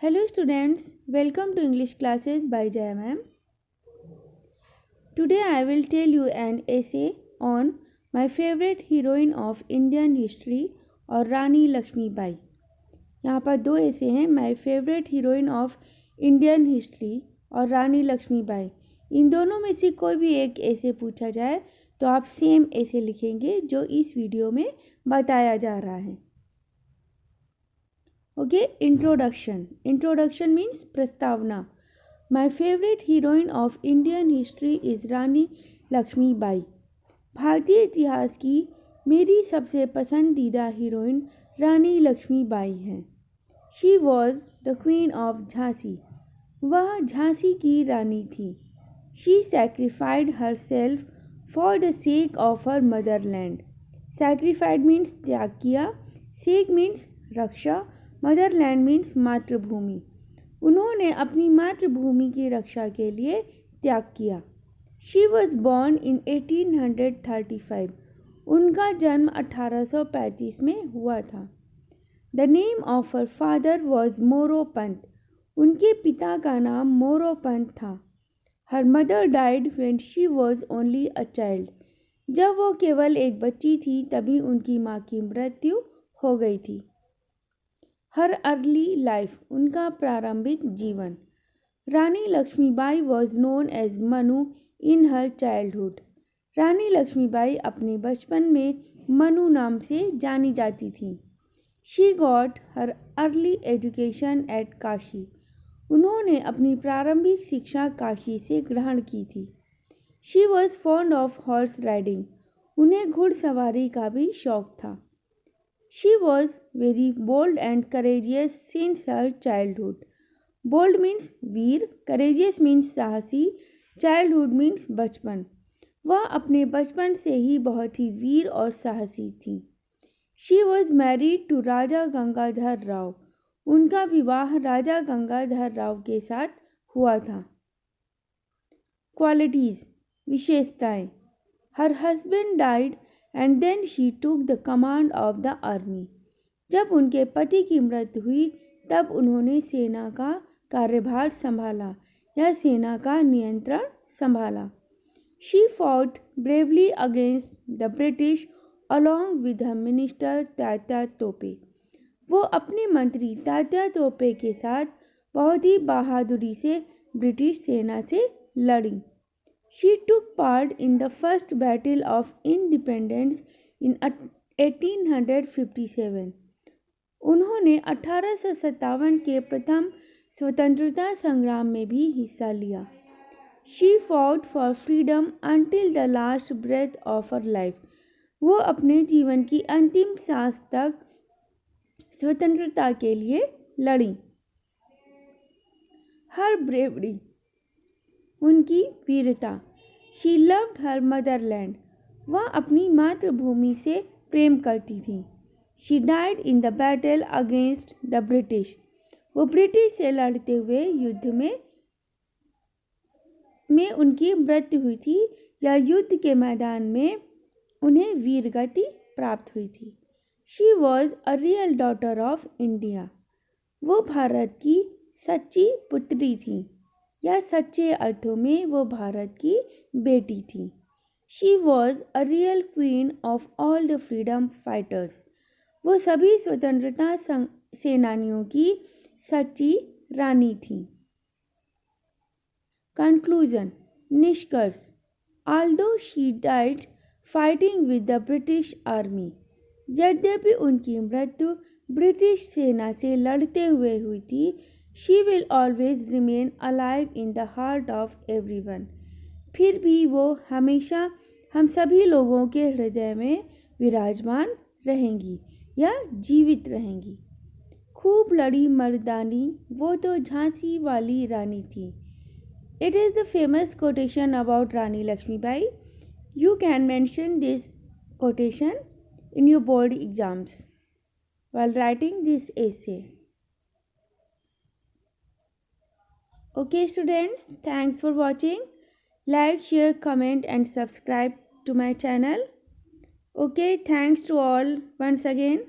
Hello students, welcome to English classes by Jaya ma'am. Today I will tell you an essay on my favorite heroine of Indian history और रानी लक्ष्मीबाई। यहाँ पर दो ऐसे हैं, my favourite heroine of Indian history और रानी लक्ष्मीबाई। इन दोनों में से कोई भी एक ऐसे पूछा जाए तो आप सेम ऐसे लिखेंगे जो इस वीडियो में बताया जा रहा है। ओके, इंट्रोडक्शन मीन्स प्रस्तावना। My favourite heroine of Indian history is Rani Lakshmibai. भारतीय इतिहास की मेरी सबसे पसंदीदा हीरोइन रानी लक्ष्मीबाई हैं। She was the queen of Jhansi. वह झांसी की रानी थी। She sacrificed herself for the sake of her motherland. Sacrificed means त्याग किया, सेक मीन्स रक्षा, मदरलैंड मीन्स मातृभूमि। उन्होंने अपनी मातृभूमि की रक्षा के लिए त्याग किया। She was born in 1835। उनका जन्म 1835 में हुआ था। The name of her father was Moropant. उनके पिता का नाम मोरोपंत था। Her mother died when she was only a child. जब वो केवल एक बच्ची थी तभी उनकी माँ की मृत्यु हो गई थी। हर अर्ली लाइफ, उनका प्रारंभिक जीवन। Rani Lakshmibai was known as Manu in her childhood. Rani Lakshmibai अपने बचपन में मनु नाम से जानी जाती थी। She got her early education at Kashi. उन्होंने अपनी प्रारंभिक शिक्षा काशी से ग्रहण की थी। She was fond of horse riding. उन्हें घुड़सवारी का भी शौक था। She was very bold and courageous since her childhood. Bold means Veer, courageous means साहसी, childhood means बचपन। वह अपने बचपन से ही बहुत ही वीर और साहसी थी। She was married to राजा गंगाधर राव। उनका विवाह राजा गंगाधर राव के साथ हुआ था। क्वालिटीज़, विशेषताएं। Her husband died and then she took the command of the army. जब उनके पति की मृत्यु हुई तब उन्होंने सेना का कार्यभार संभाला या सेना का नियंत्रण संभाला। She fought bravely against the British along with her minister Tatya तोपे। वो अपने मंत्री तात्या तोपे के साथ बहुत ही बहादुरी से ब्रिटिश सेना से लड़ी। She took part in the first battle of independence in 1857. उन्होंने 1857 के प्रथम स्वतंत्रता संग्राम में भी हिस्सा लिया। She fought for freedom until the last breath of her life. वो अपने जीवन की अंतिम सांस तक स्वतंत्रता के लिए लड़ी। Her bravery, उनकी वीरता। She loved her Motherland. वह अपनी मातृभूमि से प्रेम करती थी। She died in the battle against the British. वो ब्रिटिश से लड़ते हुए युद्ध में उनकी मृत्यु हुई थी या युद्ध के मैदान में उन्हें वीरगति प्राप्त हुई थी। She was a real daughter of India. वो भारत की सच्ची पुत्री थी या सच्चे अर्थों में वो भारत की बेटी थी। She was a real queen of all the freedom fighters. वो सभी स्वतंत्रता सेनानियों की सच्ची रानी थी। कंक्लूजन, निष्कर्ष। Although she died fighting with the British army. यद्यपि उनकी मृत्यु ब्रिटिश सेना से लड़ते हुए हुई थी, She will always remain alive in the heart of everyone. फिर भी वो हमेशा हम सभी लोगों के हृदय में विराजमान रहेंगी या जीवित रहेंगी। खूब लड़ी मर्दानी, वो तो झांसी वाली रानी थी। It is the famous quotation about Rani Lakshmibai. You can mention this quotation in your board exams while writing this essay. Okay students, thanks for watching. Like, share, comment and subscribe to my channel. Okay, thanks to all once again.